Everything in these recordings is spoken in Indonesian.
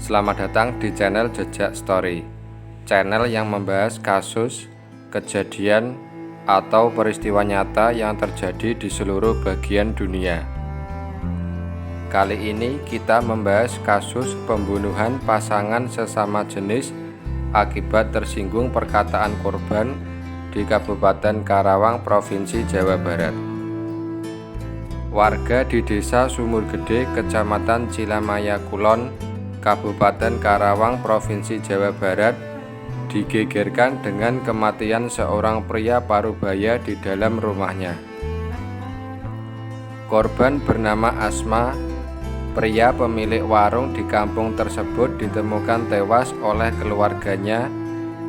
Selamat datang di channel Jejak Story, channel yang membahas kasus, kejadian, atau peristiwa nyata yang terjadi di seluruh bagian dunia. Kali ini kita membahas kasus pembunuhan pasangan sesama jenis akibat tersinggung perkataan korban di Kabupaten Karawang, Provinsi Jawa Barat. Warga di Desa Sumur Gede, Kecamatan Cilamaya Kulon, Kabupaten Karawang, Provinsi Jawa Barat digegerkan dengan kematian seorang pria parubaya di dalam rumahnya. Korban bernama Asma, pria pemilik warung di kampung tersebut, ditemukan tewas oleh keluarganya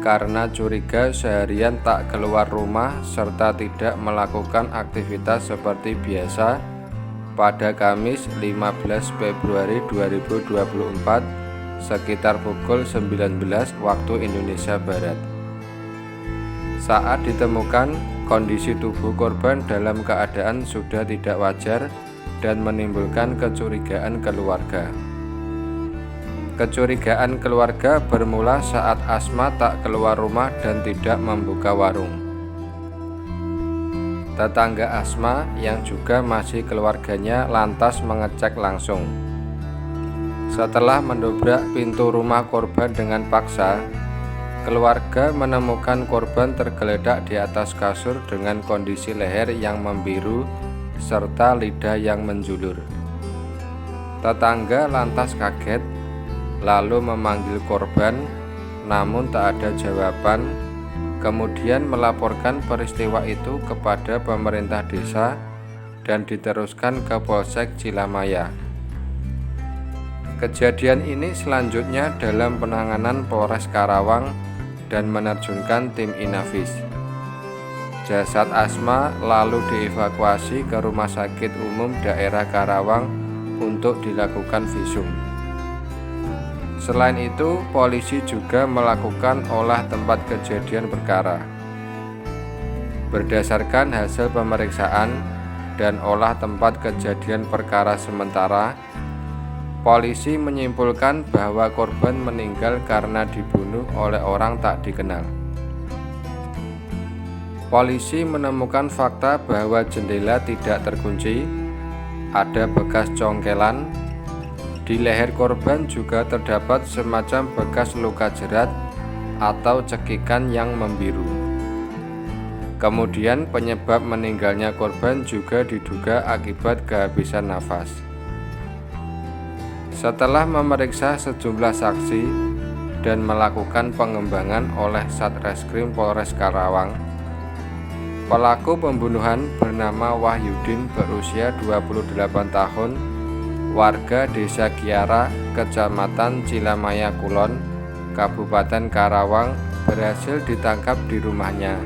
karena curiga seharian tak keluar rumah serta tidak melakukan aktivitas seperti biasa pada Kamis 15 Februari 2024 sekitar pukul 19 waktu Indonesia Barat. Saat ditemukan, kondisi tubuh korban dalam keadaan sudah tidak wajar dan menimbulkan kecurigaan keluarga. Kecurigaan keluarga bermula saat Asma tak keluar rumah dan tidak membuka warung. Tetangga Asma yang juga masih keluarganya lantas mengecek langsung. Setelah mendobrak pintu rumah korban dengan paksa, keluarga menemukan korban tergeletak di atas kasur dengan kondisi leher yang membiru serta lidah yang menjulur. Tetangga lantas kaget, lalu memanggil korban, namun tak ada jawaban. Kemudian melaporkan peristiwa itu kepada pemerintah desa dan diteruskan ke Polsek Cilamaya. Kejadian ini selanjutnya dalam penanganan Polres Karawang dan menerjunkan tim Inafis. Jasad Asma lalu dievakuasi ke Rumah Sakit Umum Daerah Karawang untuk dilakukan visum. Selain itu, polisi juga melakukan olah tempat kejadian perkara. Berdasarkan hasil pemeriksaan dan olah tempat kejadian perkara sementara, polisi menyimpulkan bahwa korban meninggal karena dibunuh oleh orang tak dikenal. Polisi menemukan fakta bahwa jendela tidak terkunci, ada bekas congkelan. Di leher korban juga terdapat semacam bekas luka jerat atau cekikan yang membiru. Kemudian penyebab meninggalnya korban juga diduga akibat kehabisan nafas. Setelah memeriksa sejumlah saksi dan melakukan pengembangan oleh Satreskrim Polres Karawang, pelaku pembunuhan bernama Wahyudin berusia 28 tahun, warga Desa Kiara, Kecamatan Cilamaya Kulon, Kabupaten Karawang, berhasil ditangkap di rumahnya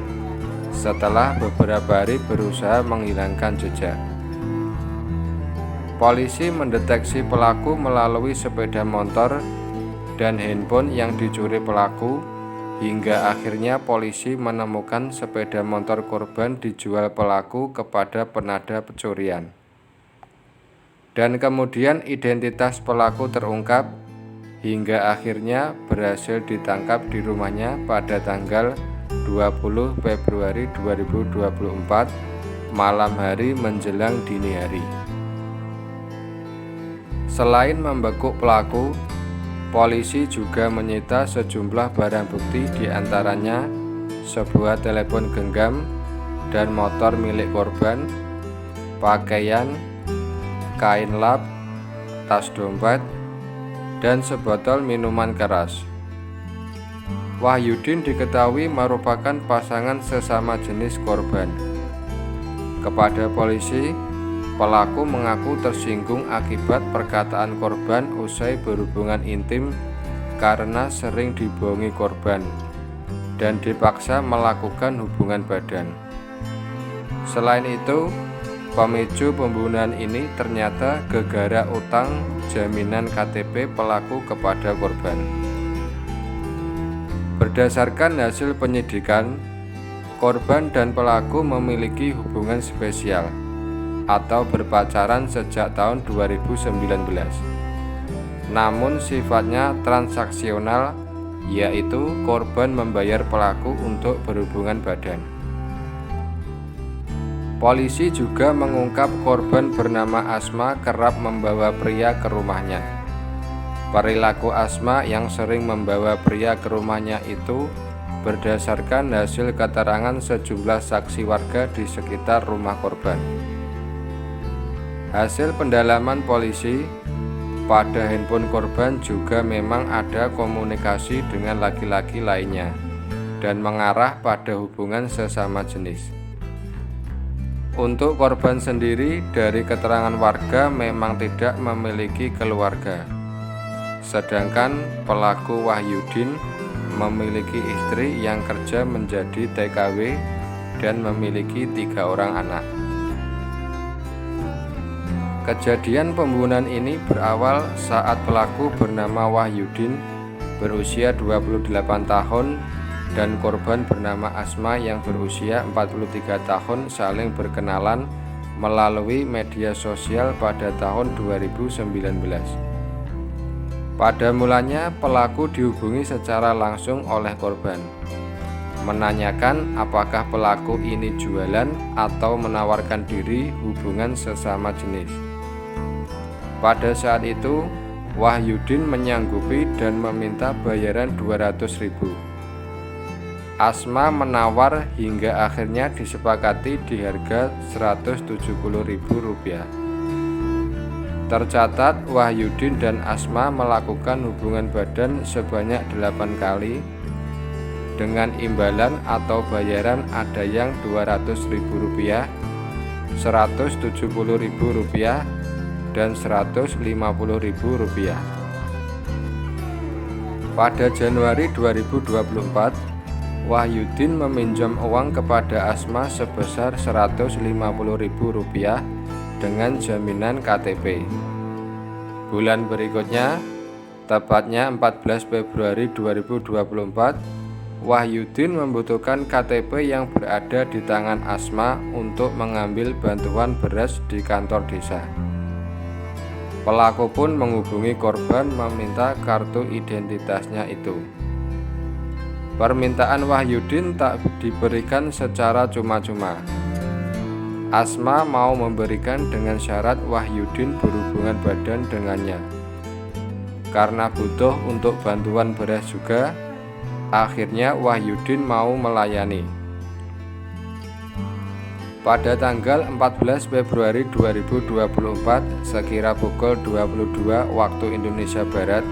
setelah beberapa hari berusaha menghilangkan jejak. Polisi mendeteksi pelaku melalui sepeda motor dan handphone yang dicuri pelaku, hingga akhirnya polisi menemukan sepeda motor korban dijual pelaku kepada penada pencurian. Dan kemudian identitas pelaku terungkap, hingga akhirnya berhasil ditangkap di rumahnya pada tanggal 20 Februari 2024 malam hari menjelang dini hari. Selain membekuk pelaku, polisi juga menyita sejumlah barang bukti, diantaranya sebuah telepon genggam dan motor milik korban, pakaian, kain lap, tas dompet, dan sebotol minuman keras. Wahyudin diketahui merupakan pasangan sesama jenis korban. Kepada polisi, pelaku mengaku tersinggung akibat perkataan korban usai berhubungan intim karena sering dibohongi korban dan dipaksa melakukan hubungan badan. Selain itu, pemicu pembunuhan ini ternyata gara-gara utang jaminan KTP pelaku kepada korban. Berdasarkan hasil penyidikan, Korban dan pelaku memiliki hubungan spesial atau berpacaran sejak tahun 2019. Namun sifatnya transaksional, yaitu korban membayar pelaku untuk berhubungan badan. Polisi juga mengungkap korban bernama Asma kerap membawa pria ke rumahnya. Perilaku Asma yang sering membawa pria ke rumahnya itu berdasarkan hasil keterangan sejumlah saksi warga di sekitar rumah korban. Hasil pendalaman polisi, pada handphone korban juga memang ada komunikasi dengan laki-laki lainnya dan mengarah pada hubungan sesama jenis. Untuk korban sendiri, dari keterangan warga memang tidak memiliki keluarga. Sedangkan pelaku Wahyudin memiliki istri yang kerja menjadi TKW dan memiliki 3 orang anak. Kejadian pembunuhan ini berawal saat pelaku bernama Wahyudin berusia 28 tahun dan korban bernama Asma yang berusia 43 tahun saling berkenalan melalui media sosial pada tahun 2019. Pada mulanya pelaku dihubungi secara langsung oleh korban, menanyakan apakah pelaku ini jualan atau menawarkan diri hubungan sesama jenis. Pada saat itu, Wahyudin menyanggupi dan meminta bayaran 200.000. Asma menawar hingga akhirnya disepakati di harga Rp170.000. Tercatat Wahyudin dan Asma melakukan hubungan badan sebanyak 8 kali dengan imbalan atau bayaran ada yang Rp200.000, Rp170.000, dan Rp150.000. Pada Januari 2024, Wahyudin meminjam uang kepada Asma sebesar Rp150.000 dengan jaminan KTP. Bulan berikutnya, tepatnya 14 Februari 2024, Wahyudin membutuhkan KTP yang berada di tangan Asma untuk mengambil bantuan beras di kantor desa. Pelaku pun menghubungi korban meminta kartu identitasnya itu. Permintaan Wahyudin tak diberikan secara cuma-cuma. Asma mau memberikan dengan syarat Wahyudin berhubungan badan dengannya. Karena butuh untuk bantuan beras juga, akhirnya Wahyudin mau melayani. Pada tanggal 14 Februari 2024 sekira pukul 22 waktu Indonesia Barat,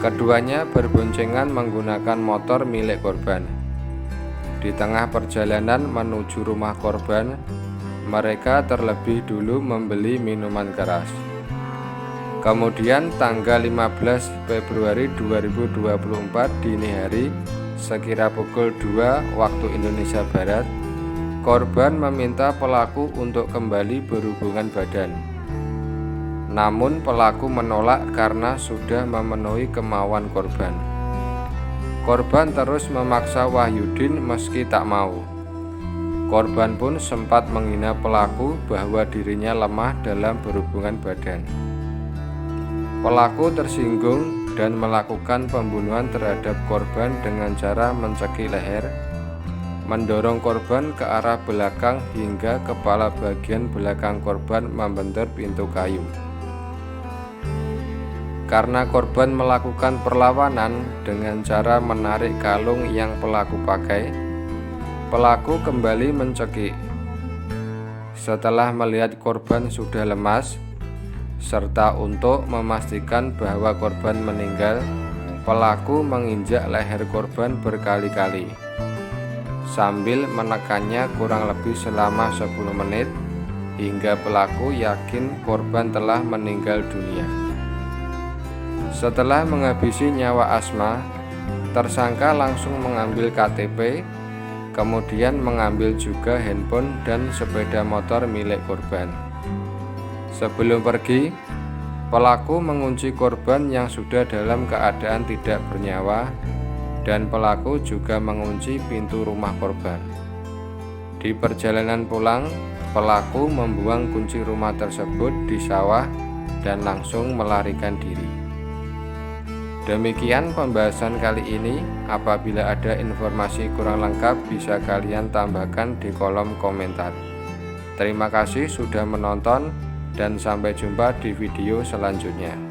keduanya berboncengan menggunakan motor milik korban. Di tengah perjalanan menuju rumah korban, mereka terlebih dulu membeli minuman keras. Kemudian tanggal 15 Februari 2024 dini hari sekira pukul 2 waktu Indonesia Barat, korban meminta pelaku untuk kembali berhubungan badan. Namun pelaku menolak karena sudah memenuhi kemauan korban. Korban terus memaksa Wahyudin meski tak mau. Korban pun sempat menghina pelaku bahwa dirinya lemah dalam berhubungan badan. Pelaku tersinggung dan melakukan pembunuhan terhadap korban dengan cara mencekik leher, mendorong korban ke arah belakang hingga kepala bagian belakang korban membentur pintu kayu. Karena korban melakukan perlawanan dengan cara menarik kalung yang pelaku pakai, pelaku kembali mencekik. Setelah melihat korban sudah lemas, serta untuk memastikan bahwa korban meninggal, pelaku menginjak leher korban berkali-kali sambil menekannya kurang lebih selama 10 menit hingga pelaku yakin korban telah meninggal dunia. Setelah menghabisi nyawa Asma, tersangka langsung mengambil KTP, kemudian mengambil juga handphone dan sepeda motor milik korban. Sebelum pergi, pelaku mengunci korban yang sudah dalam keadaan tidak bernyawa, dan pelaku juga mengunci pintu rumah korban. Di perjalanan pulang, pelaku membuang kunci rumah tersebut di sawah dan langsung melarikan diri. Demikian pembahasan kali ini. Apabila ada informasi kurang lengkap, bisa kalian tambahkan di kolom komentar. Terima kasih sudah menonton dan sampai jumpa di video selanjutnya.